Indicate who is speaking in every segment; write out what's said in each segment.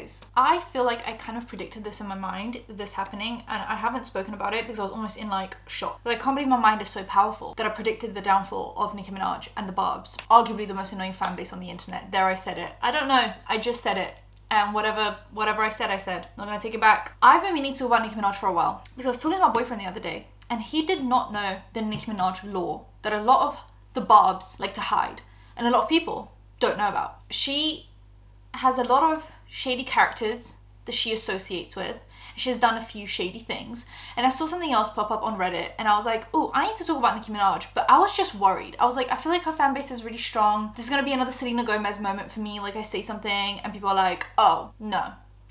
Speaker 1: guys, I feel like I kind of predicted this in my mind, this happening, and I haven't spoken about it because I was almost in like shock. Like, I can't believe my mind is so powerful that I predicted the downfall of Nicki Minaj and the Barbs, arguably the most annoying fan base on the internet. There, I said it. I don't know, I just said it. And whatever I said, I said. Not gonna take it back. I've been meaning to talk about Nicki Minaj for a while because I was talking to my boyfriend the other day and he did not know the Nicki Minaj law that a lot of the Barbs like to hide and a lot of people don't know about. She has a lot of shady characters that she associates with. She's done a few shady things. And I saw something else pop up on Reddit and I was like, oh, I need to talk about Nicki Minaj. But I was just worried. I was like, I feel like her fan base is really strong. This is going to be another Selena Gomez moment for me. Like, I say something and people are like, oh, no.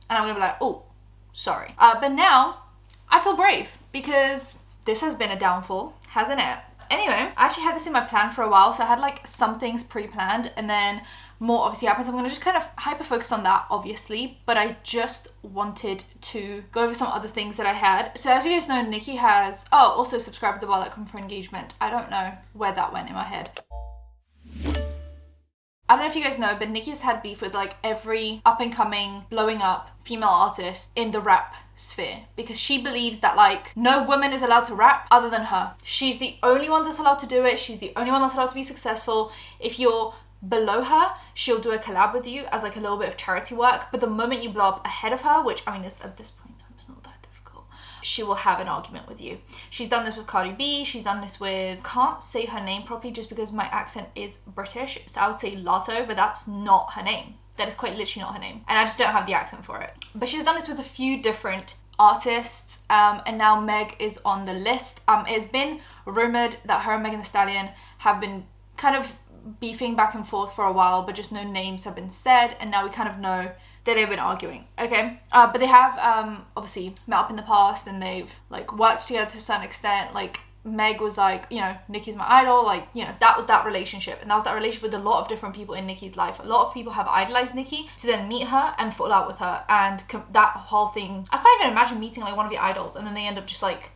Speaker 1: And I'm going to be like, oh, sorry. But now I feel brave because this has been a downfall, hasn't it? Anyway, I actually had this in my plan for a while. So I had like some things pre-planned and then more obviously happens. I'm going to just kind of hyper focus on that, obviously, but I just wanted to go over some other things that I had. So as you guys know, Nicki has, also subscribe to the bell icon for engagement. I don't know where that went in my head. I don't know if you guys know, but Nicki has had beef with like every up and coming, blowing up female artist in the rap sphere because she believes that like no woman is allowed to rap other than her. She's the only one that's allowed to do it. She's the only one that's allowed to be successful. If you're below her, she'll do a collab with you as like a little bit of charity work, but the moment you blow up ahead of her, which I mean is at this point in time it's not that difficult, she will have an argument with you. She's done this with Cardi B, she's done this with, can't say her name properly just because my accent is British, so I would say Lato, but that's not her name. That is quite literally not her name, and I just don't have the accent for it. But she's done this with a few different artists, and now Meg is on the list. It's been rumored that her and Megan Thee Stallion have been kind of beefing back and forth for a while, but just no names have been said, and now we kind of know that they've been arguing, okay? But they have obviously met up in the past and they've like worked together to a certain extent. Like, Meg was like, you know, Nicki's my idol, like, you know, that was that relationship, and that was that relationship with a lot of different people in Nicki's life. A lot of people have idolized Nicki to then meet her and fall out with her, and that whole thing, I can't even imagine meeting like one of your idols and then they end up just like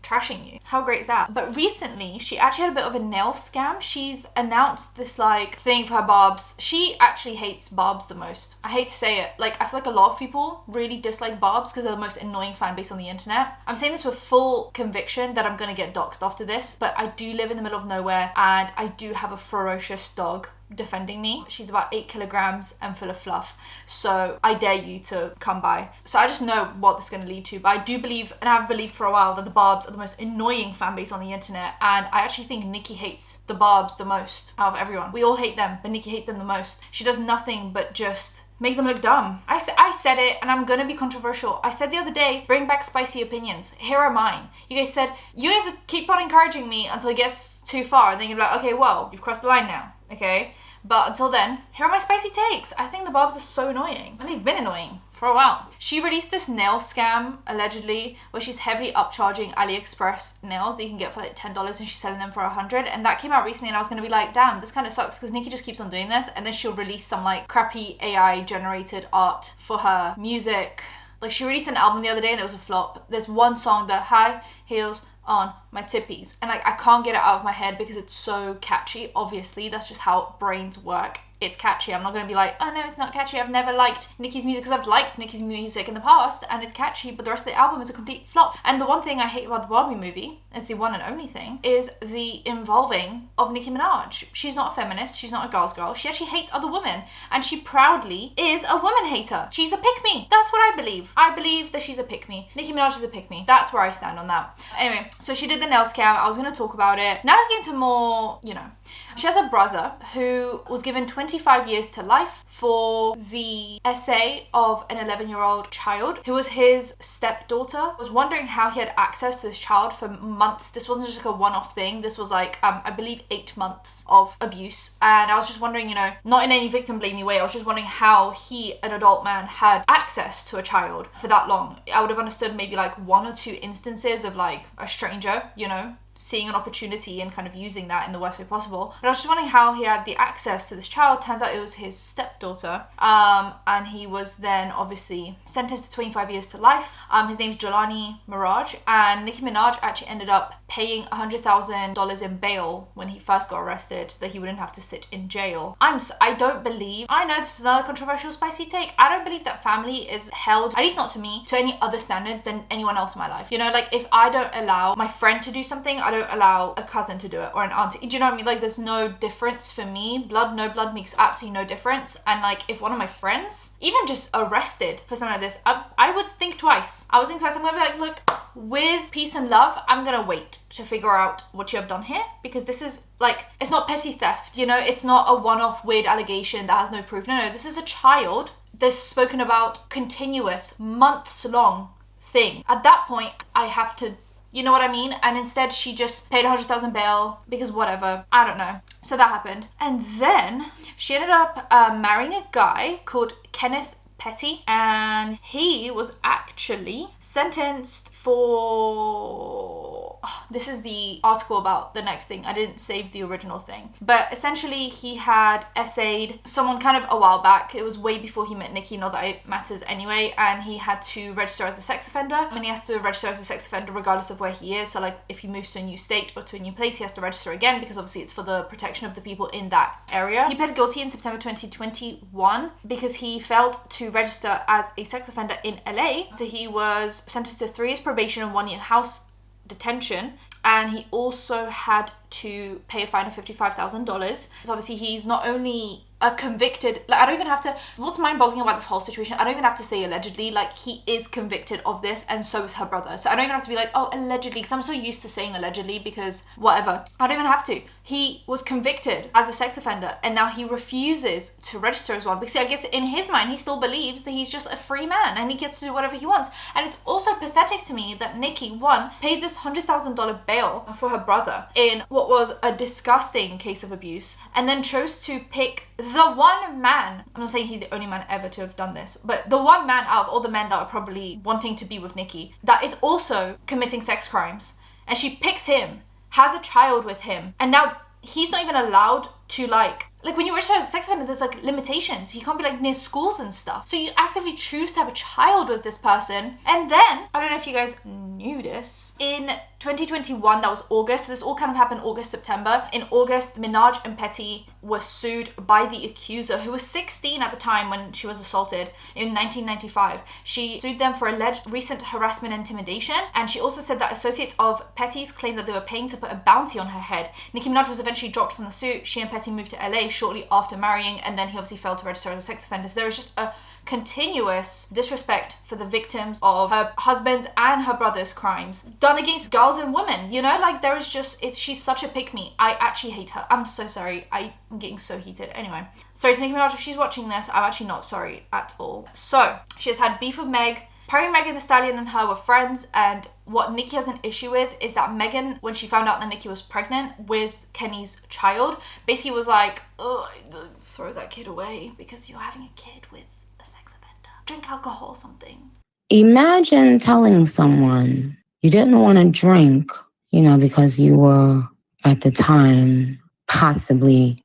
Speaker 1: trashing you. How great is that? But recently she actually had a bit of a nail scam. She's announced this like thing for her Barbs. She actually hates Barbs the most. I hate to say it, like I feel like a lot of people really dislike Barbs because they're the most annoying fan base on the internet. I'm saying this with full conviction that I'm gonna get doxxed after this, but I do live in the middle of nowhere and I do have a ferocious dog defending me. She's about 8 kilograms and full of fluff, so I dare you to come by. So I just know what this is going to lead to, but I do believe, and I've believed for a while, that the Barbs are the most annoying fan base on the internet, and I actually think Nicki hates the Barbs the most out of everyone. We all hate them, but Nicki hates them the most. She does nothing but just make them look dumb. I said it, and I'm gonna be controversial. I said the other day, bring back spicy opinions. Here are mine. You guys said, you guys keep on encouraging me until it gets too far, and then you're like, okay, well, you've crossed the line now, okay? But until then, here are my spicy takes. I think the Barbs are so annoying, and they've been annoying for a while. She released this nail scam, allegedly, where she's heavily upcharging AliExpress nails that you can get for like $10 and she's selling them for $100. And that came out recently and I was gonna be like, damn, this kind of sucks because Nicki just keeps on doing this, and then she'll release some like crappy AI generated art for her music. Like, she released an album the other day and it was a flop. There's one song, the high heels on my tippies, and like I can't get it out of my head because it's so catchy. Obviously that's just how brains work. It's catchy. I'm not going to be like, oh no, it's not catchy. I've never liked Nicki's music, because I've liked Nicki's music in the past and it's catchy, but the rest of the album is a complete flop. And the one thing I hate about the Barbie movie, is the one and only thing, is the involving of Nicki Minaj. She's not a feminist. She's not a girl's girl. She actually hates other women, and she proudly is a woman hater. She's a pick-me. That's what I believe. I believe that she's a pick-me. Nicki Minaj is a pick-me. That's where I stand on that. Anyway, so she did the nail scam. I was going to talk about it. Now let's get into more, you know. She has a brother who was given 25 years to life for the essay of an 11-year-old child who was his stepdaughter. I was wondering how he had access to this child for months. This wasn't just like a one-off thing. This was like, I believe 8 months of abuse. And I was just wondering, you know, not in any victim blamey way, I was just wondering how he, an adult man, had access to a child for that long. I would have understood maybe like 1 or 2 instances of like a stranger, you know, seeing an opportunity and kind of using that in the worst way possible. But I was just wondering how he had the access to this child. Turns out it was his stepdaughter. And he was then obviously sentenced to 25 years to life. His name's Jelani Miraj, and Nicki Minaj actually ended up paying $100,000 in bail when he first got arrested so that he wouldn't have to sit in jail. I don't believe, I know this is another controversial spicy take, I don't believe that family is held, at least not to me, to any other standards than anyone else in my life. You know, like if I don't allow my friend to do something, I don't allow a cousin to do it, or an auntie. Do you know what I mean? Like there's no difference for me. Blood, no blood makes absolutely no difference. And like if one of my friends, even just arrested for something like this, I would think twice. I would think twice. I'm gonna be like, look, with peace and love, I'm gonna wait to figure out what you have done here, because this is like, it's not petty theft, you know, it's not a one-off weird allegation that has no proof. No, this is a child that's spoken about continuous, months-long thing. At that point, I have to, you know what I mean? And instead she just paid $100,000 bail because whatever, I don't know. So that happened. And then she ended up marrying a guy called Kenneth Petty, and he was actually sentenced for, this is the article about the next thing, I didn't save the original thing, but essentially he had essayed someone kind of a while back. It was way before he met Nicki, not that it matters anyway, and he had to register as a sex offender, and he has to register as a sex offender regardless of where he is. So like if he moves to a new state or to a new place, he has to register again, because obviously it's for the protection of the people in that area. He pled guilty in September 2021 because he failed to register as a sex offender in LA. So he was sentenced to 3 years probation and 1 year house detention, and he also had to pay a fine of $55,000. So obviously he's not only a convicted, like I don't even have to, what's mind-boggling about this whole situation, I don't even have to say allegedly, like he is convicted of this, and so is her brother. So I don't even have to be like, oh, allegedly, because I'm so used to saying allegedly because whatever. I don't even have to. He was convicted as a sex offender, and now he refuses to register as one, because I guess in his mind he still believes that he's just a free man and he gets to do whatever he wants. And it's also pathetic to me that Nicki, one, paid this $100,000 bail for her brother in what was a disgusting case of abuse, and then chose to pick the one man, I'm not saying he's the only man ever to have done this, but the one man out of all the men that are probably wanting to be with Nicki that is also committing sex crimes, and she picks him, has a child with him, and now he's not even allowed to like when you register as a sex offender, there's like limitations. He can't be like near schools and stuff. So you actively choose to have a child with this person. And then, I don't know if you guys knew this, in 2021, that was August, so this all kind of happened August, September. In August, Minaj and Petty were sued by the accuser, who was 16 at the time when she was assaulted in 1995. She sued them for alleged recent harassment and intimidation, and she also said that associates of Petty's claimed that they were paying to put a bounty on her head. Nicki Minaj was eventually dropped from the suit. She and Petty moved to LA shortly after marrying, and then he obviously failed to register as a sex offender. So there is just a continuous disrespect for the victims of her husband's and her brother's crimes done against girls and women, you know, like there is just, she's such a pick-me. I actually hate her. I'm so sorry. I'm getting so heated. Anyway, sorry to Nicki Minaj if she's watching this. I'm actually not sorry at all. So she has had beef with Meg. Apparently Megan Thee Stallion and her were friends, and what Nicki has an issue with is that Megan, when she found out that Nicki was pregnant with Kenny's child, basically was like, oh, throw that kid away because you're having a kid with a sex offender. Drink alcohol or something.
Speaker 2: Imagine telling someone you didn't want to drink, because you were at the time possibly,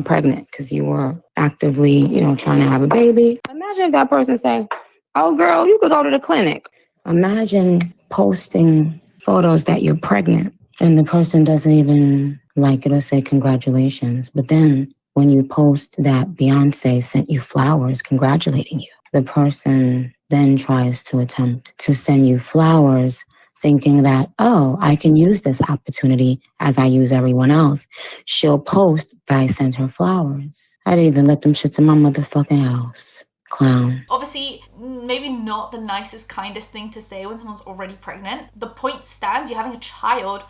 Speaker 2: pregnant because you were actively, trying to have a baby. Imagine if that person say, oh, girl, you could go to the clinic. Imagine posting photos that you're pregnant and the person doesn't even like it or say congratulations. But then when you post that Beyonce sent you flowers congratulating you, the person then tries to attempt to send you flowers thinking that, oh, I can use this opportunity as I use everyone else. She'll post that I sent her flowers. I didn't even let them shit to my motherfucking house. Clown.
Speaker 1: Obviously, maybe not the nicest, kindest thing to say when someone's already pregnant. The point stands, you're having a child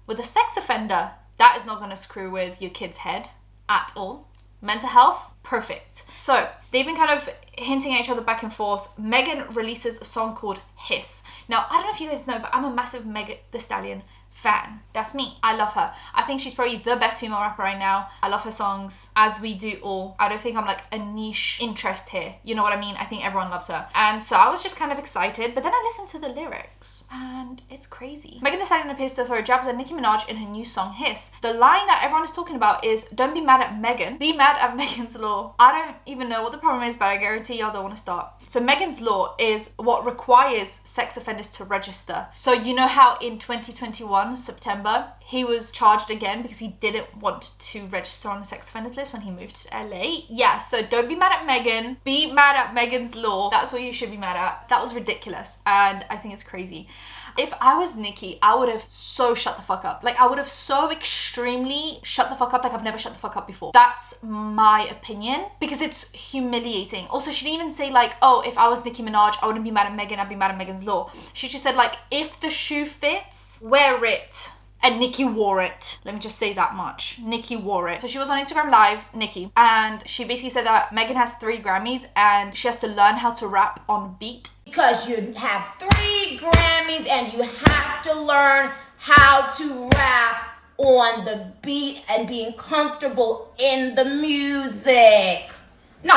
Speaker 1: with a sex offender. That is not going to screw with your kid's head at all. Mental health, perfect. So they've been kind of hinting at each other back and forth. Megan releases a song called Hiss. Now, I don't know if you guys know, but I'm a massive Megan Thee Stallion fan. That's me. I love her. I think she's probably the best female rapper right now. I love her songs, as we do all. I don't think I'm like a niche interest here. You know what I mean? I think everyone loves her. And so I was just kind of excited, but then I listened to the lyrics and it's crazy. Megan Thee Stallion appears to throw jabs at Nicki Minaj in her new song Hiss. The line that everyone is talking about is, don't be mad at Megan, be mad at Megan's law. I don't even know what the problem is, but I guarantee y'all don't want to start. So Megan's law is what requires sex offenders to register. So you know how in 2021, September, he was charged again because he didn't want to register on the sex offenders list when he moved to LA? Yeah, so don't be mad at Megan, be mad at Megan's law. That's what you should be mad at. That was ridiculous and I think it's crazy. If I was Nicki, I would have so shut the fuck up. Like, I would have so extremely shut the fuck up like I've never shut the fuck up before. That's my opinion, because it's humiliating. Also, she didn't even say like, oh, if I was Nicki Minaj, I wouldn't be mad at Megan, I'd be mad at Megan's law. She just said like, if the shoe fits, wear it. And Nicki wore it. Let me just say that much. Nicki wore it. So she was on Instagram Live, Nicki, and she basically said that Megan has 3 Grammys and she has to learn how to rap on beat.
Speaker 3: Because you have 3 Grammys and you have to learn how to rap on the beat and being comfortable in the music. The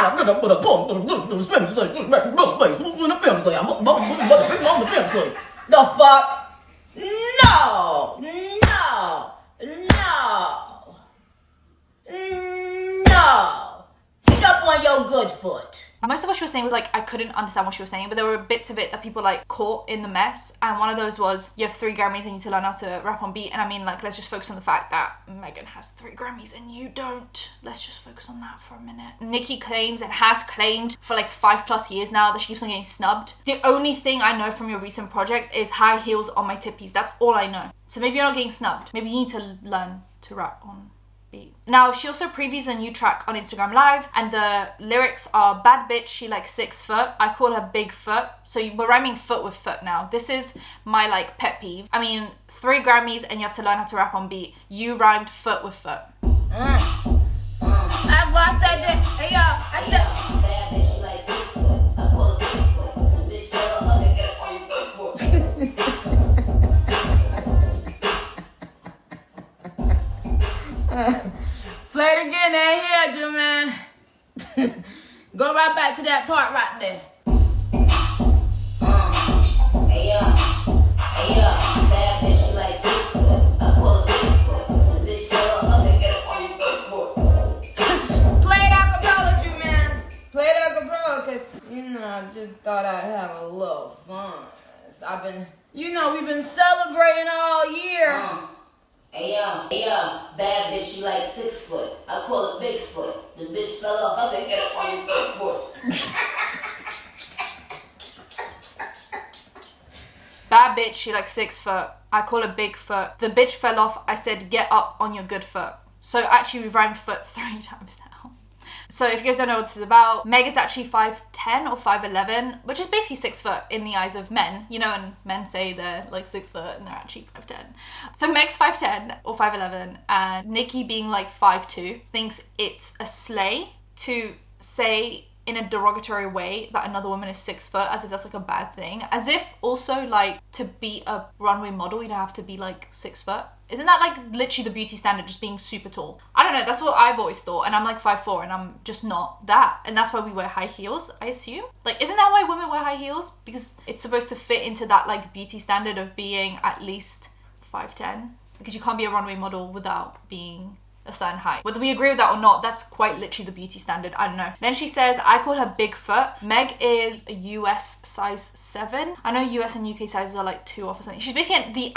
Speaker 3: fuck? No. Get up on your good foot.
Speaker 1: Most of what she was saying was like, I couldn't understand what she was saying, but there were bits of it that people like caught in the mess. And one of those was, you have 3 Grammys and you need to learn how to rap on beat. And I mean, like, let's just focus on the fact that Megan has 3 Grammys and you don't. Let's just focus on that for a minute. Nicki claims and has claimed for like 5+ years now that she keeps on getting snubbed. The only thing I know from your recent project is high heels on my tippies. That's all I know. So maybe you're not getting snubbed. Maybe you need to learn to rap on beat. Now, she also previews a new track on Instagram Live, and the lyrics are, bad bitch, she like 6 foot, I call her big foot. So we're rhyming foot with foot now. This is my like pet peeve. I mean, 3 Grammys and you have to learn how to rap on beat. You rhymed foot with foot.
Speaker 3: That's why I said that. Hey, yo, I said... Bad bitch, she like 6 foot, I call her big foot. The bitch fell off, I get up on your good foot. Play it again, I ain't heard you, man. Go right back to that part right there. Hey, bad bitch, she like 6 foot. I call her big foot. The bitch fell off, I get up on your good foot. Play it acapella, you man. Play it acapella, cause I just thought I'd have a little fun. We've been celebrating all year. Hey yo, bad bitch, she like 6 foot. I call her big foot. The bitch fell off. I said, get up on your good foot.
Speaker 1: Bad bitch, she like 6 foot. I call her big foot. The bitch fell off. I said, get up on your good foot. So actually, we've rhymed foot 3 times now. So if you guys don't know what this is about, Meg is actually 5'10" or 5'11", which is basically 6 foot in the eyes of men. You know, and men say they're like 6 foot and they're actually 5'10". So Meg's 5'10" or 5'11", and Nicki, being like 5'2", thinks it's a slay to say in a derogatory way that another woman is 6 foot, as if that's like a bad thing. As if also like to be a runway model, you don't have to be like 6 foot. Isn't that like literally the beauty standard, just being super tall? I don't know, that's what I've always thought, and I'm like 5'4", and I'm just not that. And that's why we wear high heels, I assume. Like, isn't that why women wear high heels? Because it's supposed to fit into that like beauty standard of being at least 5'10". Because you can't be a runway model without being a certain height. Whether we agree with that or not, that's quite literally the beauty standard. I don't know. Then she says, I call her big foot. Meg is a US size 7. I know US and UK sizes are like 2 off or something. She's basically the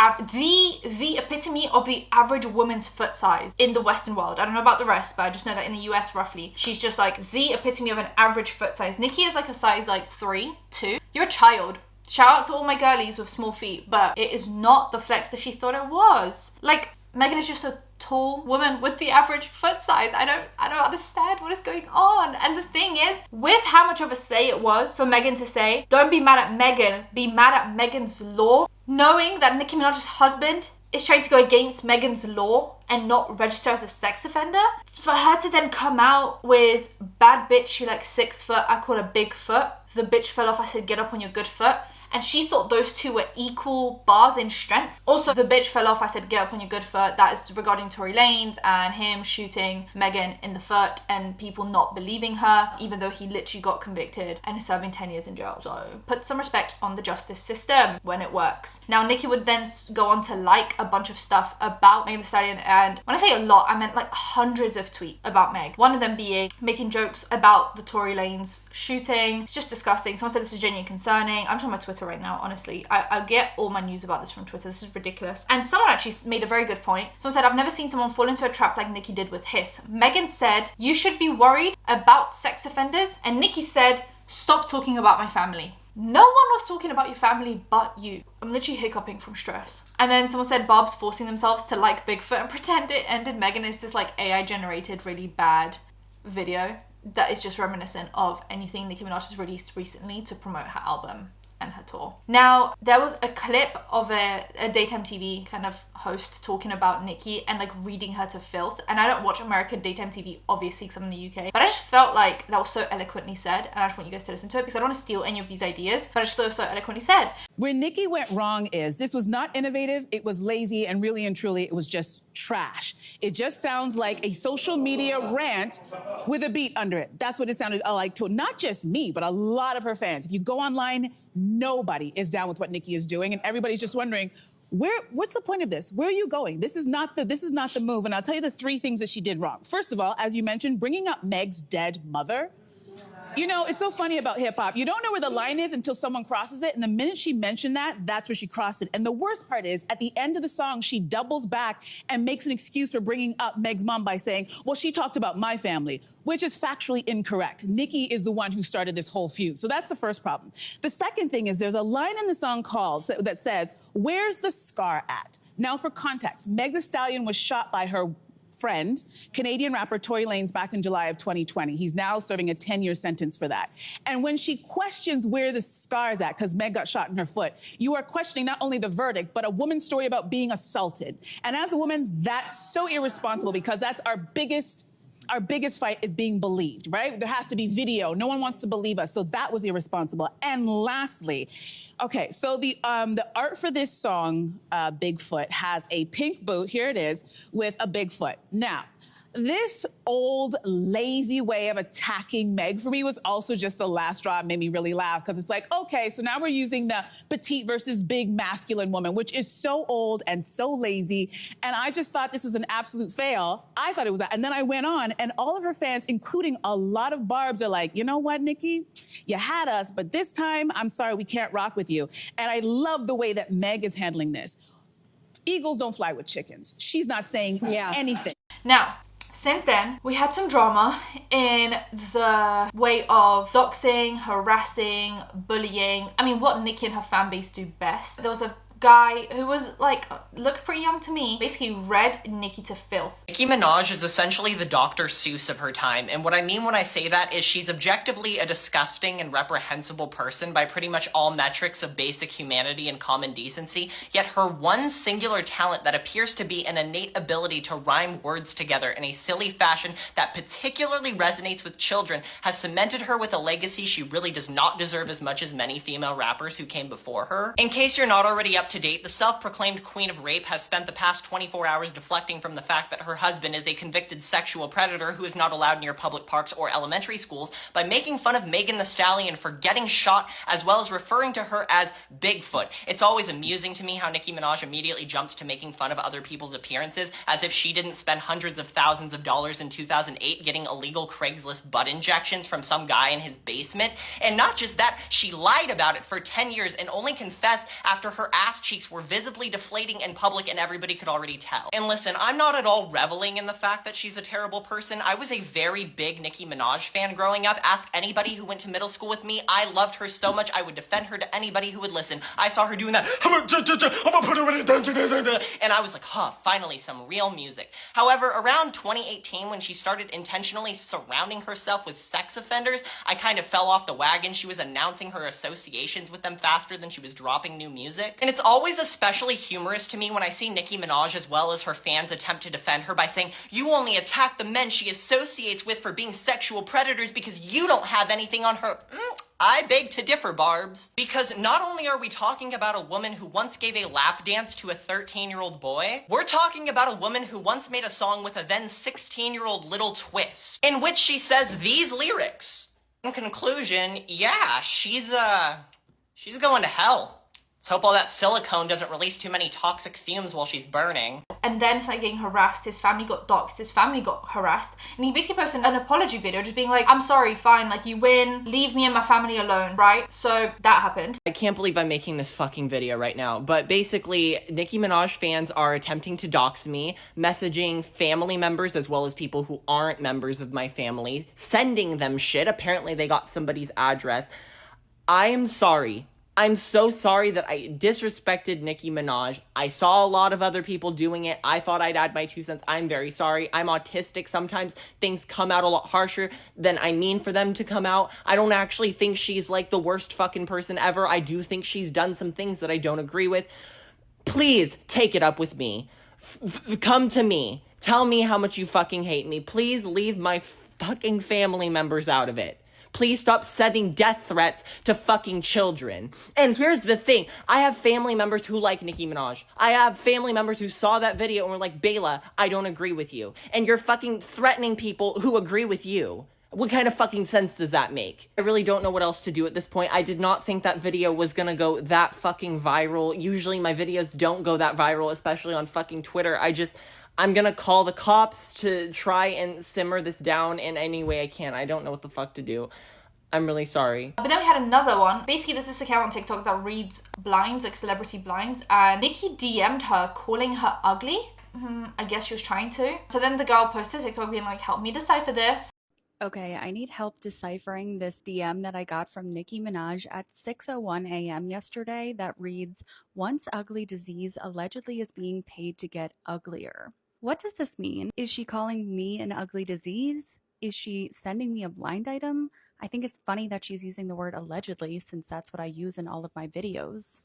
Speaker 1: epitome of the average woman's foot size in the Western world. I don't know about the rest, but I just know that in the US roughly, she's just like the epitome of an average foot size. Nicki is like a size like 3, 2. You're a child. Shout out to all my girlies with small feet, but it is not the flex that she thought it was. Like, Megan is just a tall woman with the average foot size. I don't understand what is going on. And the thing is, with how much of a slay it was for Megan to say, don't be mad at Megan, be mad at Megan's law, knowing that Nicki Minaj's husband is trying to go against Megan's law and not register as a sex offender, for her to then come out with, bad bitch, she like 6 foot, I call her big foot, the bitch fell off, I said get up on your good foot, and she thought those two were equal bars in strength. Also, the bitch fell off, I said get up on your good foot. That is regarding Tory Lanez and him shooting Megan in the foot and people not believing her, even though he literally got convicted and is serving 10 years in jail. So put some respect on the justice system when it works. Now, Nicki would then go on to like a bunch of stuff about Megan Thee Stallion, and when I say a lot, I meant like hundreds of tweets about Meg. One of them being making jokes about the Tory Lanez shooting. It's just disgusting. Someone said this is genuinely concerning. I'm just on my Twitter right now, honestly. I get all my news about this from Twitter. This is ridiculous. And someone actually made a very good point. Someone said, I've never seen someone fall into a trap like Nicki did with Hiss. Megan said, you should be worried about sex offenders. And Nicki said, stop talking about my family. No one was talking about your family but you. I'm literally hiccuping from stress. And then someone said Bob's forcing themselves to like Bigfoot and pretend it ended Megan. Is this like AI generated really bad video that is just reminiscent of anything Nicki Minaj has released recently to promote her album and her tour. Now, there was a clip of a daytime TV kind of host talking about Nicki and like reading her to filth. And I don't watch American daytime TV, obviously, because I'm in the UK. But I just felt like that was so eloquently said. And I just want you guys to listen to it because I don't want to steal any of these ideas. But I just thought it was so eloquently said.
Speaker 4: Where Nicki went wrong is this was not innovative. It was lazy. And really and truly, it was just trash. It just sounds like a social media rant with a beat under it. That's what it sounded like to not just me, but a lot of her fans. If you go online, nobody is down with what Nicki is doing, and everybody's just wondering, what's the point of this? Where are you going? This is not the move. And I'll tell you the 3 things that she did wrong. First of all, as you mentioned, bringing up Meg's dead mother. You know, it's so funny about hip hop. You don't know where the line is until someone crosses it. And the minute she mentioned that, that's where she crossed it. And the worst part is, at the end of the song, she doubles back and makes an excuse for bringing up Meg's mom by saying, well, she talked about my family, which is factually incorrect. Nicki is the one who started this whole feud. So that's the first problem. The second thing is there's a line in the song that says, where's the scar at? Now, for context, Megan Thee Stallion was shot by her friend, Canadian rapper Tory Lanez, back in July of 2020. He's now serving a 10-year sentence for that. And when she questions where the scar's at, because Meg got shot in her foot, you are questioning not only the verdict, but a woman's story about being assaulted. And as a woman, that's so irresponsible because that's our biggest fight is being believed, right? There has to be video. No one wants to believe us. So that was irresponsible. And lastly, okay, so the art for this song, Bigfoot, has a pink boot, here it is, with a Bigfoot. Now, this old, lazy way of attacking Meg for me was also just the last straw. It made me really laugh because it's like, okay, so now we're using the petite versus big masculine woman, which is so old and so lazy. And I just thought this was an absolute fail. I thought it was that. And then I went on, and all of her fans, including a lot of Barbs, are like, you know what, Nicki? You had us, but this time, I'm sorry, we can't rock with you. And I love the way that Meg is handling this. Eagles don't fly with chickens. She's not saying anything.
Speaker 1: Now, since then, we had some drama in the way of doxing, harassing, bullying. I mean, what Nicki and her fan base do best. There was a guy who was like, looked pretty young to me, basically read Nicki to filth.
Speaker 5: Nicki Minaj is essentially the Dr. Seuss of her time, and what I mean when I say that is she's objectively a disgusting and reprehensible person by pretty much all metrics of basic humanity and common decency, yet her one singular talent that appears to be an innate ability to rhyme words together in a silly fashion that particularly resonates with children has cemented her with a legacy she really does not deserve as much as many female rappers who came before her. In case you're not already up to date, the self-proclaimed queen of rape has spent the past 24 hours deflecting from the fact that her husband is a convicted sexual predator who is not allowed near public parks or elementary schools by making fun of Megan Thee Stallion for getting shot, as well as referring to her as Bigfoot. It's always amusing to me how Nicki Minaj immediately jumps to making fun of other people's appearances, as if she didn't spend hundreds of thousands of dollars in 2008 getting illegal Craigslist butt injections from some guy in his basement. And not just that, she lied about it for 10 years and only confessed after her ass cheeks were visibly deflating in public and everybody could already tell. And listen, I'm not at all reveling in the fact that she's a terrible person. I was a very big Nicki Minaj fan growing up. Ask anybody who went to middle school with me. I loved her so much I would defend her to anybody who would listen. I saw her doing that, I'm gonna put her in a and I was like, finally some real music. However, around 2018, when she started intentionally surrounding herself with sex offenders, I kind of fell off the wagon. She was announcing her associations with them faster than she was dropping new music. And it's always especially humorous to me when I see Nicki Minaj as well as her fans attempt to defend her by saying, you only attack the men she associates with for being sexual predators because you don't have anything on her. I beg to differ, Barbs. Because not only are we talking about a woman who once gave a lap dance to a 13-year-old boy, we're talking about a woman who once made a song with a then 16-year-old little twist, in which she says these lyrics. In conclusion, yeah, she's going to hell. Let's hope all that silicone doesn't release too many toxic fumes while she's burning.
Speaker 1: And then started getting harassed. His family got doxxed. His family got harassed. And he basically posted an apology video just being like, I'm sorry, fine, like you win, leave me and my family alone, right? So that happened.
Speaker 5: I can't believe I'm making this fucking video right now, but basically, Nicki Minaj fans are attempting to dox me, messaging family members as well as people who aren't members of my family, sending them shit. Apparently they got somebody's address. I am sorry. I'm so sorry that I disrespected Nicki Minaj. I saw a lot of other people doing it. I thought I'd add my 2 cents. I'm very sorry. I'm autistic. Sometimes things come out a lot harsher than I mean for them to come out. I don't actually think she's like the worst fucking person ever. I do think she's done some things that I don't agree with. Please take it up with me. Come to me. Tell me how much you fucking hate me. Please leave my fucking family members out of it. Please stop sending death threats to fucking children. And here's the thing. I have family members who like Nicki Minaj. I have family members who saw that video and were like, Bela, I don't agree with you. And you're fucking threatening people who agree with you. What kind of fucking sense does that make? I really don't know what else to do at this point. I did not think that video was gonna go that fucking viral. Usually my videos don't go that viral, especially on fucking Twitter. I'm gonna call the cops to try and simmer this down in any way I can. I don't know what the fuck to do. I'm really sorry.
Speaker 1: But then we had another one. Basically, there's this account on TikTok that reads blinds, like celebrity blinds, and Nicki DM'd her calling her ugly. I guess she was trying to. So then the girl posted TikTok being like, help me decipher this.
Speaker 6: Okay, I need help deciphering this DM that I got from Nicki Minaj at 6:01 a.m. yesterday that reads, once ugly disease allegedly is being paid to get uglier. What does this mean? Is she calling me an ugly disease? Is she sending me a blind item? I think it's funny that she's using the word allegedly since that's what I use in all of my videos.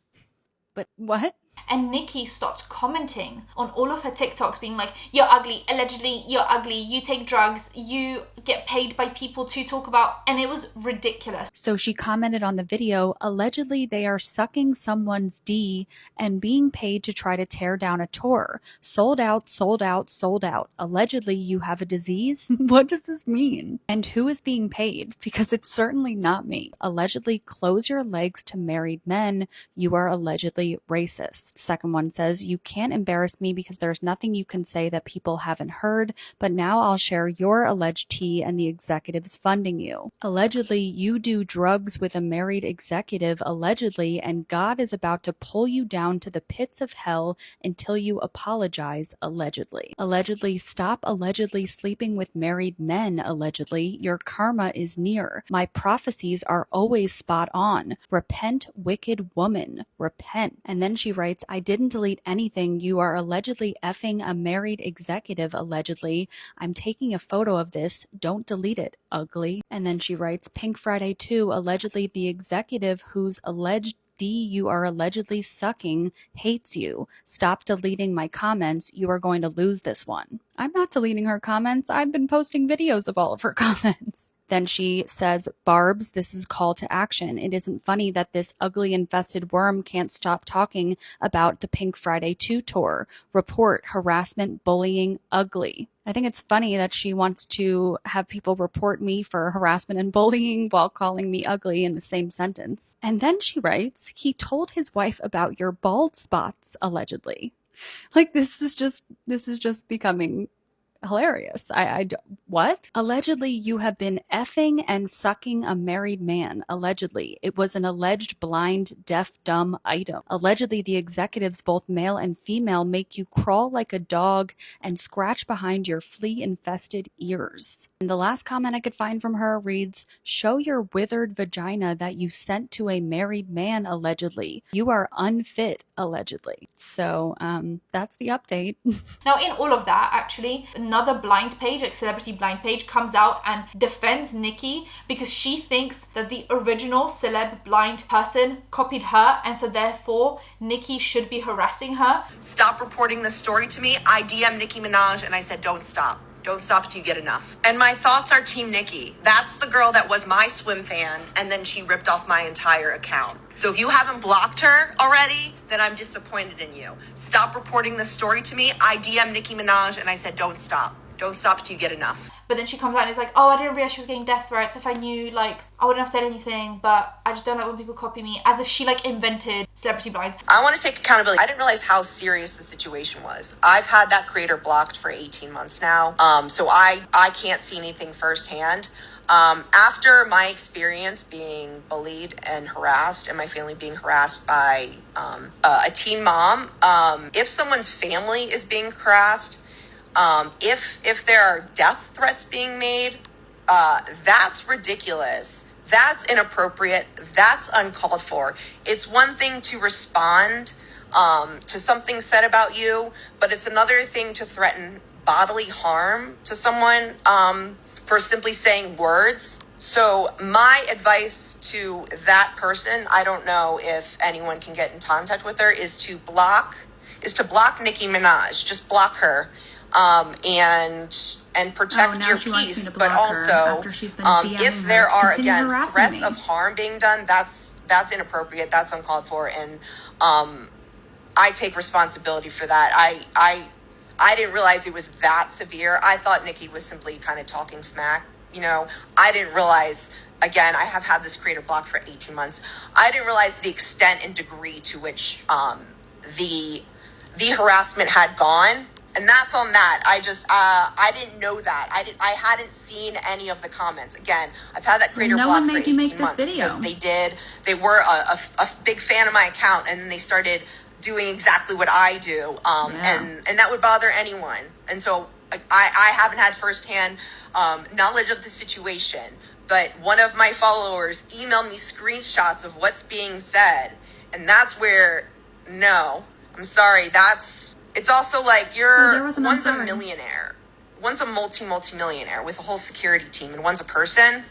Speaker 6: But what?
Speaker 1: And Nicki starts commenting on all of her TikToks being like, you're ugly, allegedly, you're ugly, you take drugs, you get paid by people to talk about, and it was ridiculous.
Speaker 6: So she commented on the video, allegedly they are sucking someone's D and being paid to try to tear down a tour. Sold out, sold out, sold out. Allegedly you have a disease? What does this mean? And who is being paid? Because it's certainly not me. Allegedly close your legs to married men. You are allegedly racist. Second one says, you can't embarrass me because there's nothing you can say that people haven't heard, but now I'll share your alleged tea and the executives funding you. Allegedly, you do drugs with a married executive, allegedly, and God is about to pull you down to the pits of hell until you apologize, allegedly. Allegedly, stop allegedly sleeping with married men, allegedly. Your karma is near. My prophecies are always spot on. Repent, wicked woman. Repent. And then she writes, I didn't delete anything. You are allegedly effing a married executive, allegedly. I'm taking a photo of this. Don't delete it, ugly. And then she writes, Pink Friday 2, allegedly the executive whose alleged D you are allegedly sucking hates you. Stop deleting my comments. You are going to lose this one. I'm not deleting her comments. I've been posting videos of all of her comments. Then she says, Barbs, this is call to action. It isn't funny that this ugly infested worm can't stop talking about the Pink Friday 2 tour. Report harassment, bullying, ugly. I think it's funny that she wants to have people report me for harassment and bullying while calling me ugly in the same sentence. And then she writes, he told his wife about your bald spots, allegedly. Like, this is just becoming hilarious. What? Allegedly, you have been effing and sucking a married man. Allegedly. It was an alleged blind, deaf, dumb item. Allegedly, the executives, both male and female, make you crawl like a dog and scratch behind your flea-infested ears. And the last comment I could find from her reads, show your withered vagina that you sent to a married man, allegedly. You are unfit, allegedly. So, that's the update.
Speaker 1: Now, in all of that, actually, another blind page, like celebrity blind page, comes out and defends Nicki because she thinks that the original celeb blind person copied her, and so therefore Nicki should be harassing her.
Speaker 7: Stop reporting this story to me. I DM'd Nicki Minaj and I said, don't stop. Don't stop till you get enough. And my thoughts are Team Nicki. That's the girl that was my swim fan, and then she ripped off my entire account. So if you haven't blocked her already, then I'm disappointed in you. Stop reporting this story to me. I DM'd Nicki Minaj and I said, don't stop. Don't stop till you get enough.
Speaker 1: But then she comes out and is like, oh, I didn't realize she was getting death threats. If I knew, like, I wouldn't have said anything, but I just don't like when people copy me. As if she, like, invented celebrity blinds.
Speaker 7: I want to take accountability. I didn't realize how serious the situation was. I've had that creator blocked for 18 months now. So I can't see anything firsthand. After my experience being bullied and harassed, and my family being harassed by a teen mom, if someone's family is being harassed, if there are death threats being made, that's ridiculous. That's inappropriate. That's uncalled for. It's one thing to respond to something said about you, but it's another thing to threaten bodily harm to someone for simply saying words. So my advice to that person, I don't know if anyone can get in contact with her, is to block Nicki Minaj. Just block her. And protect your peace, but also if there are again threats of harm being done, that's inappropriate, that's uncalled for, and I take responsibility for that. I didn't realize it was that severe. I thought Nicki was simply kind of talking smack, you know. I didn't realize, again, I have had this creator blocked for 18 months. I didn't realize the extent and degree to which the harassment had gone. And that's on that. I didn't know that. I hadn't seen any of the comments. Again, I've had that creator blocked for 18 months because they were a big fan of my account, and then they started doing exactly what I do. And that would bother anyone. And so I haven't had firsthand knowledge of the situation, but one of my followers emailed me screenshots of what's being said. And that's where, no, I'm sorry, it's also like one's a millionaire, one's a multi-millionaire with a whole security team, and one's a person.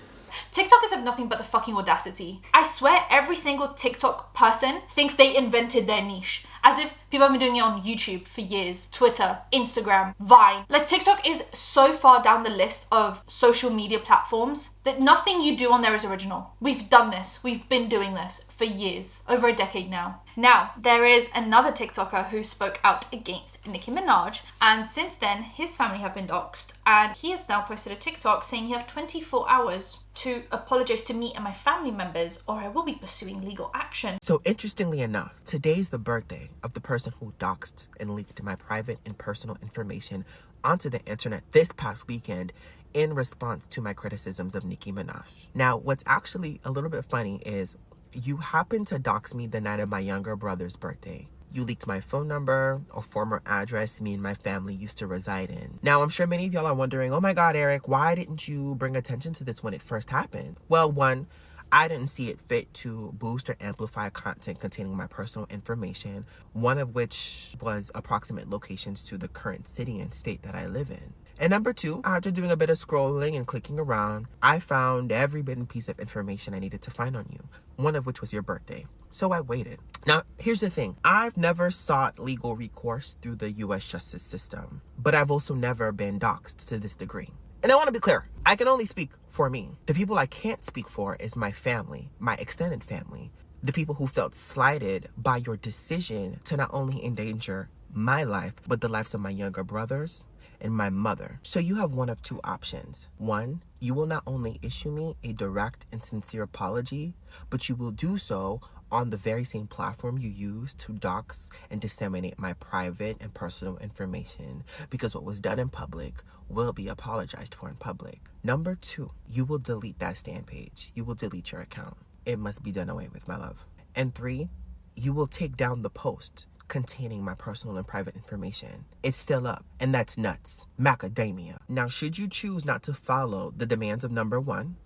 Speaker 1: TikTokers have nothing but the fucking audacity. I swear every single TikTok person thinks they invented their niche. As if people have been doing it on YouTube for years, Twitter, Instagram, Vine. Like, TikTok is so far down the list of social media platforms that nothing you do on there is original. We've done this. We've been doing this for years, over a decade now. Now, there is another TikToker who spoke out against Nicki Minaj, and since then, his family have been doxxed, and he has now posted a TikTok saying you have 24 hours to apologize to me and my family members, or I will be pursuing legal action.
Speaker 8: So interestingly enough, today's the birthday of the person who doxed and leaked my private and personal information onto the internet this past weekend in response to my criticisms of Nicki Minaj. Now, what's actually a little bit funny is you happened to dox me the night of my younger brother's birthday. You leaked my phone number or former address me and my family used to reside in. Now, I'm sure many of y'all are wondering, oh my God, Eric, why didn't you bring attention to this when it first happened? Well, one, I didn't see it fit to boost or amplify content containing my personal information, one of which was approximate locations to the current city and state that I live in. And number two, after doing a bit of scrolling and clicking around, I found every bit and piece of information I needed to find on you, one of which was your birthday. So I waited. Now, here's the thing. I've never sought legal recourse through the U.S. justice system, but I've also never been doxxed to this degree. And I want to be clear, I can only speak for me. The people I can't speak for is my family, my extended family, the people who felt slighted by your decision to not only endanger my life, but the lives of my younger brothers and my mother. So you have one of two options. One, you will not only issue me a direct and sincere apology, but you will do so on the very same platform you use to dox and disseminate my private and personal information, because what was done in public will be apologized for in public. Number two, you will delete that stand page. You will delete your account. It must be done away with, my love. And three, you will take down the post containing my personal and private information. It's still up, and that's nuts. Macadamia. Now, should you choose not to follow the demands of number one,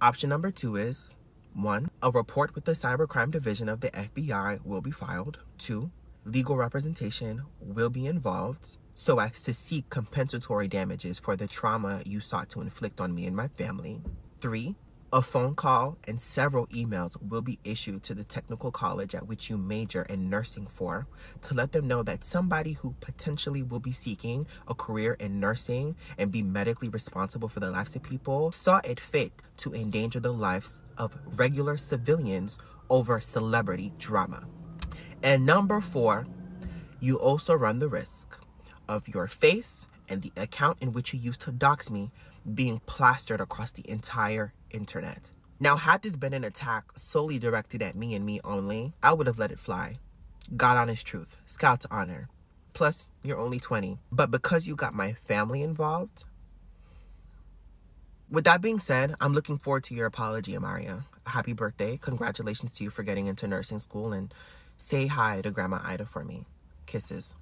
Speaker 8: option number two is 1. A report with the Cybercrime Division of the FBI will be filed. 2. Legal representation will be involved so as to seek compensatory damages for the trauma you sought to inflict on me and my family. 3. A phone call and several emails will be issued to the technical college at which you major in nursing for to let them know that somebody who potentially will be seeking a career in nursing and be medically responsible for the lives of people saw it fit to endanger the lives of regular civilians over celebrity drama. And number 4, you also run the risk of your face and the account in which you used to dox me being plastered across the entire internet. Now, had this been an attack solely directed at me and me only, I would have let it fly. God honest truth, Scout's honor. Plus, you're only 20. But because you got my family involved. With that being said, I'm looking forward to your apology, Amaria. Happy birthday. Congratulations to you for getting into nursing school, and say hi to Grandma Ida for me. Kisses.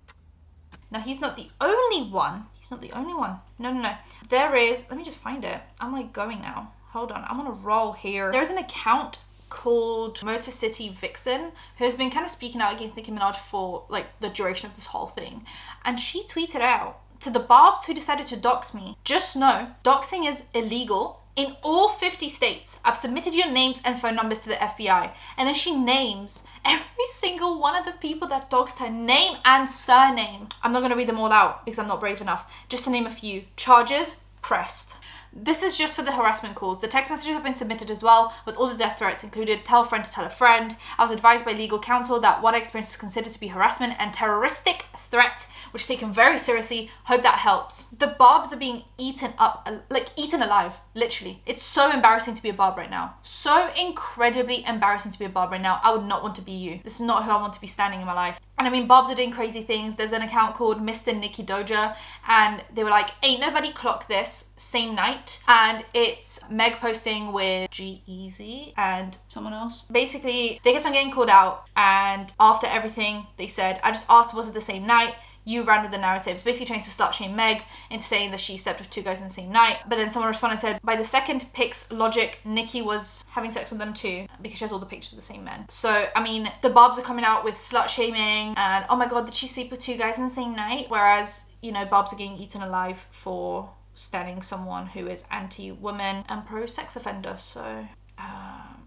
Speaker 1: Now, he's not the only one. He's not the only one. No. There is, let me just find it. Am I going now? Hold on, I'm on a roll here. There's an account called Motor City Vixen who has been kind of speaking out against Nicki Minaj for like the duration of this whole thing. And she tweeted out, to the barbs who decided to dox me, just know doxing is illegal in all 50 states. I've submitted your names and phone numbers to the FBI. And then she names every single one of the people that doxed her, name and surname. I'm not going to read them all out because I'm not brave enough. Just to name a few. Charges pressed. This is just for the harassment calls. The text messages have been submitted as well, with all the death threats included. Tell a friend to tell a friend. I was advised by legal counsel that what I experienced is considered to be harassment and terroristic threat, which is taken very seriously. Hope that helps. The barbs are being eaten up, like eaten alive, literally. It's so embarrassing to be a barb right now. So incredibly embarrassing to be a barb right now. I would not want to be you. This is not who I want to be standing in my life. And I mean, barbs are doing crazy things. There's an account called Mr. Nikki Doja, and they were like, ain't nobody clock this, same night. And it's Meg posting with G-Eazy and someone else. Basically, they kept on getting called out, and after everything, they said, I just asked, was it the same night? You ran with the narrative. It's basically trying to slut shame Meg into saying that she slept with 2 guys in the same night. But then someone responded and said, by the second pics logic, Nicki was having sex with them too, because she has all the pictures of the same men. So, I mean, the barbs are coming out with slut shaming and, oh my God, did she sleep with 2 guys in the same night? Whereas, you know, barbs are getting eaten alive for standing someone who is anti-woman and pro-sex offender. So,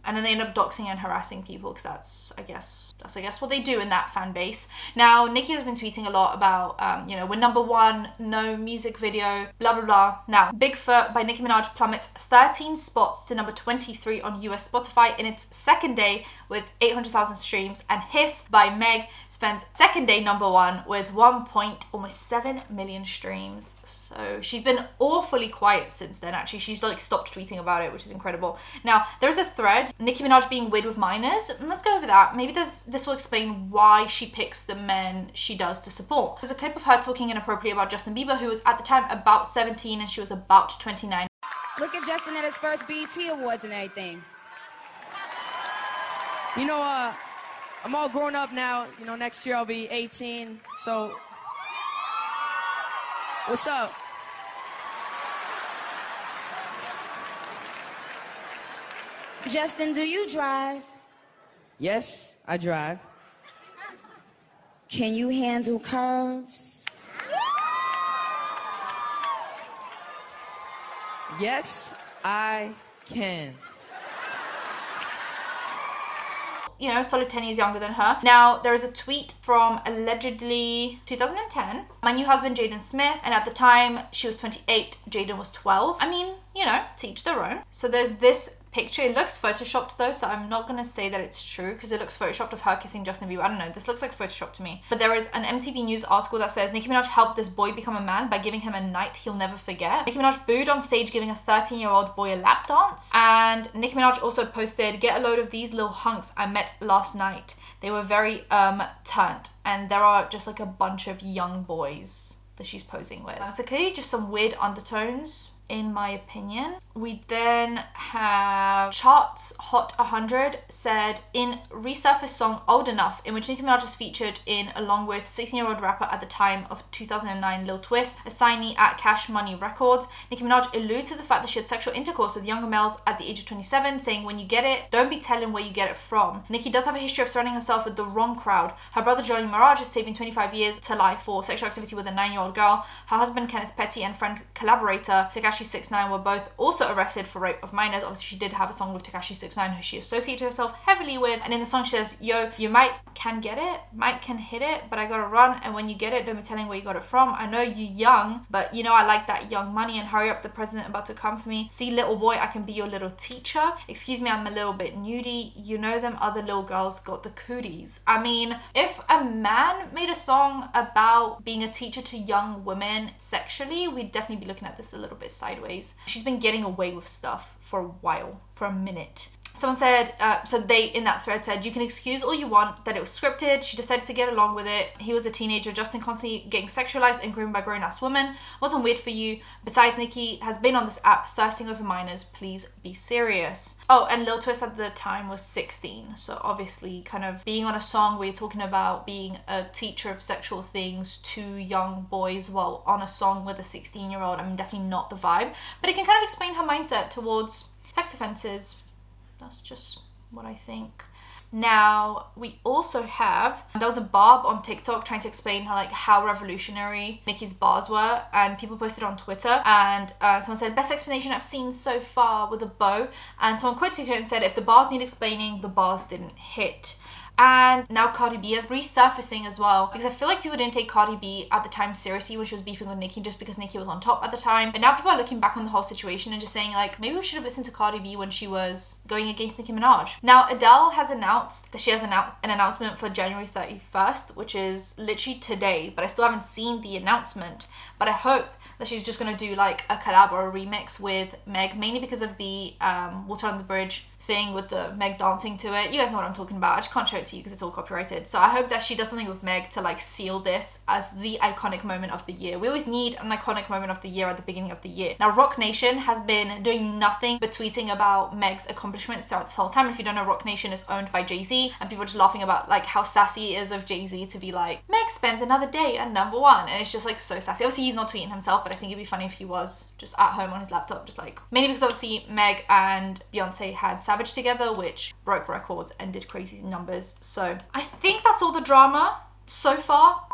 Speaker 1: and then they end up doxing and harassing people because that's I guess what they do in that fan base. Now, Nicki has been tweeting a lot about, you know, we're #1, no music video, blah, blah, blah. Now, Bigfoot by Nicki Minaj plummets 13 spots to number 23 on US Spotify in its second day with 800,000 streams. And Hiss by Meg spends second day #1 with almost 7 million streams. So she's been awfully quiet since then, actually. She's like stopped tweeting about it, which is incredible. Now, there is a thread, Nicki Minaj being weird with minors, and let's go over that. Maybe this will explain why she picks the men she does to support. There's a clip of her talking inappropriately about Justin Bieber, who was at the time about 17 and she was about 29.
Speaker 3: Look at Justin at his first BET Awards and everything.
Speaker 9: You know, I'm all grown up now. You know, next year I'll be 18, so... What's up?
Speaker 3: Justin, do you drive?
Speaker 9: Yes, I drive.
Speaker 3: Can you handle curves?
Speaker 9: Yes, I can.
Speaker 1: You know, solid 10 years younger than her. Now, there is a tweet from allegedly 2010. My new husband, Jaden Smith, and at the time she was 28, Jaden was 12. I mean, you know, to each their own. So there's this picture. It looks photoshopped though, so I'm not gonna say that it's true because it looks photoshopped of her kissing Justin Bieber. I don't know, this looks like Photoshop to me. But there is an MTV News article that says Nicki Minaj helped this boy become a man by giving him a night he'll never forget. Nicki Minaj booed on stage giving a 13-year-old boy a lap dance. And Nicki Minaj also posted, get a load of these little hunks I met last night. They were very turnt. And there are just like a bunch of young boys that she's posing with. So clearly just some weird undertones, in my opinion. We then have Charts Hot 100 said, in resurfaced song Old Enough, in which Nicki Minaj is featured in along with 16-year-old rapper at the time of 2009 Lil Twist, a signee at Cash Money Records. Nicki Minaj alludes to the fact that she had sexual intercourse with younger males at the age of 27, saying, when you get it, don't be telling where you get it from. Nicki does have a history of surrounding herself with the wrong crowd. Her brother Johnny Mirage is saving 25 years to life for sexual activity with a 9-year-old girl. Her husband Kenneth Petty and friend collaborator Tekashi Tekashi 69 were both also arrested for rape of minors. Obviously, she did have a song with Tekashi 69 who she associated herself heavily with. And in the song, she says, yo, you can get it, can hit it, but I gotta run. And when you get it, don't be telling where you got it from. I know you young, but you know I like that young money, and hurry up, the president about to come for me. See, little boy, I can be your little teacher. Excuse me, I'm a little bit nudie. You know them other little girls got the cooties. I mean, if a man made a song about being a teacher to young women sexually, we'd definitely be looking at this a little bit sideways. She's been getting away with stuff for a while, for a minute. Someone said, so they in that thread said, you can excuse all you want that it was scripted. She decided to get along with it. He was a teenager. Justin constantly getting sexualized and groomed by grown-ass women. Wasn't weird for you. Besides, Nicki has been on this app thirsting over minors. Please be serious. Oh, and Lil Twist at the time was 16. So obviously kind of being on a song where you're talking about being a teacher of sexual things to young boys while on a song with a 16-year-old, I mean, definitely not the vibe. But it can kind of explain her mindset towards sex offenses. That's just what I think. Now, we also have, there was a barb on TikTok trying to explain how revolutionary Nicki's bars were, and people posted on Twitter, and someone said, best explanation I've seen so far, with a bow, and someone quoted it and said, if the bars need explaining, the bars didn't hit. And now Cardi B is resurfacing as well, because I feel like people didn't take Cardi B at the time seriously when she was beefing with Nicki, just because Nicki was on top at the time. But now people are looking back on the whole situation and just saying maybe we should have listened to Cardi B when she was going against Nicki Minaj. Now Adele has announced that she has an announcement for January 31st, which is literally today, but I still haven't seen the announcement. But I hope that she's just gonna do a collab or a remix with Meg, mainly because of the Water on the Bridge thing with the Meg dancing to it. You guys know what I'm talking about. I just can't show it to you because it's all copyrighted. So I hope that she does something with Meg to seal this as the iconic moment of the year. We always need an iconic moment of the year at the beginning of the year. Now Rock Nation has been doing nothing but tweeting about Meg's accomplishments throughout this whole time. If you don't know, Rock Nation is owned by Jay-Z, and people are just laughing about how sassy it is of Jay-Z to be like, Meg spends another day at #1, and it's just so sassy. Obviously he's not tweeting himself, but I think it'd be funny if he was just at home on his laptop, just mainly because obviously Meg and Beyonce had Savage together, which broke records and did crazy numbers. So I think that's all the drama so far.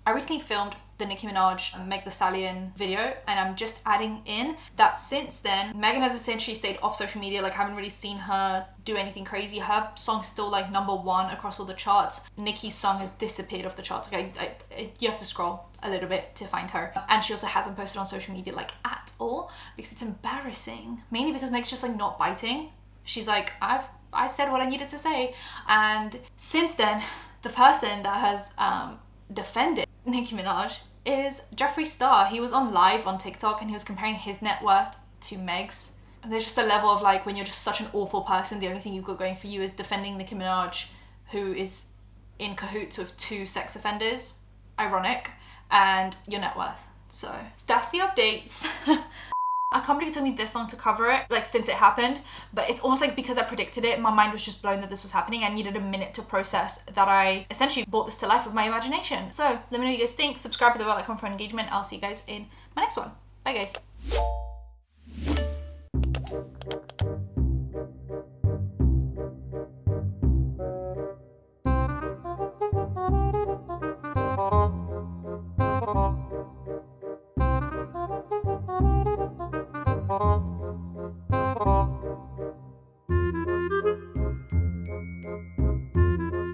Speaker 1: I recently filmed the Nicki Minaj and Megan Thee Stallion video, and I'm just adding in that since then, Megan has essentially stayed off social media. I haven't really seen her do anything crazy. Her song's still #1 across all the charts. Nicki's song has disappeared off the charts. You have to scroll a little bit to find her. And she also hasn't posted on social media at all, because it's embarrassing. Mainly because Meg's just not biting. She's I said what I needed to say. And since then, the person that has defended Nicki Minaj is Jeffree Star. He was on live on TikTok and he was comparing his net worth to Meg's. And there's just a level of when you're just such an awful person, the only thing you've got going for you is defending Nicki Minaj, who is in cahoots with 2 sex offenders, ironic, and your net worth. So that's the updates. I can't believe it took me this long to cover it, since it happened, but it's almost because I predicted it, my mind was just blown that this was happening. I needed a minute to process that I essentially brought this to life with my imagination. So let me know what you guys think, subscribe to the bell icon for engagement. I'll see you guys in my next one. Bye guys.